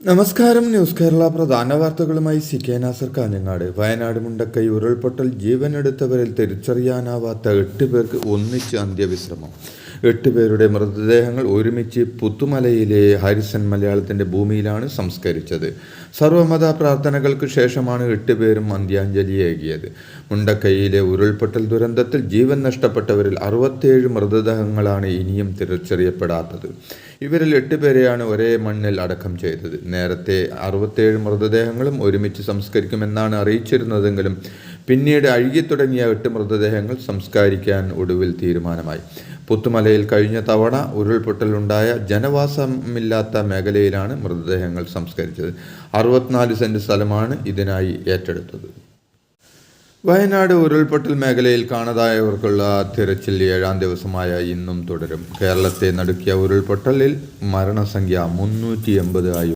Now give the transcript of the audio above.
നമസ്കാരം. ന്യൂസ് കേരള പ്രധാന വാർത്തകളുമായി CK നാസർ കാഞ്ഞങ്ങാട്. വയനാട് മുണ്ടക്കൈ ഉരുൾപൊട്ടൽ ജീവനെടുത്തവരിൽ തിരിച്ചറിയാനാവാത്ത 8 പേർക്ക് ഒന്നിച്ച് അന്ത്യവിശ്രമം. 8 പേരുടെ മൃതദേഹങ്ങൾ ഒരുമിച്ച് പുത്തുമലയിലെ ഹാരിസൺ മലയാളത്തിൻ്റെ ഭൂമിയിലാണ് സംസ്കരിച്ചത്. സർവമത പ്രാർത്ഥനകൾക്ക് ശേഷമാണ് 8 പേരും അന്ത്യാഞ്ജലിയേകിയത്. മുണ്ടക്കൈയിലെ ഉരുൾപൊട്ടൽ ദുരന്തത്തിൽ ജീവൻ നഷ്ടപ്പെട്ടവരിൽ 67 മൃതദേഹങ്ങളാണ് ഇനിയും തിരിച്ചറിയപ്പെടാത്തത്. ഇവരിൽ 8 പേരെയാണ് ഒരേ മണ്ണിൽ അടക്കം ചെയ്തത്. നേരത്തെ 67 മൃതദേഹങ്ങളും ഒരുമിച്ച് സംസ്കരിക്കുമെന്നാണ് അറിയിച്ചിരുന്നതെങ്കിലും പിന്നീട് അഴുകിത്തുടങ്ങിയ 8 മൃതദേഹങ്ങൾ സംസ്കരിക്കാൻ ഒടുവിൽ തീരുമാനമായി. പുത്തുമലയിൽ കഴിഞ്ഞ തവണ ഉരുൾപൊട്ടലുണ്ടായ ജനവാസമില്ലാത്ത മേഖലയിലാണ് മൃതദേഹങ്ങൾ സംസ്കരിച്ചത്. 64 സെന്റ് സ്ഥലമാണ് ഇതിനായി ഏറ്റെടുത്തത്. വയനാട് ഉരുൾപൊട്ടൽ മേഖലയിൽ കാണാതായവർക്കുള്ള തിരച്ചിൽ 7-ാം ദിവസമായ ഇന്നും തുടരും. കേരളത്തെ നടുക്കിയ ഉരുൾപൊട്ടലിൽ മരണസംഖ്യ 380 ആയി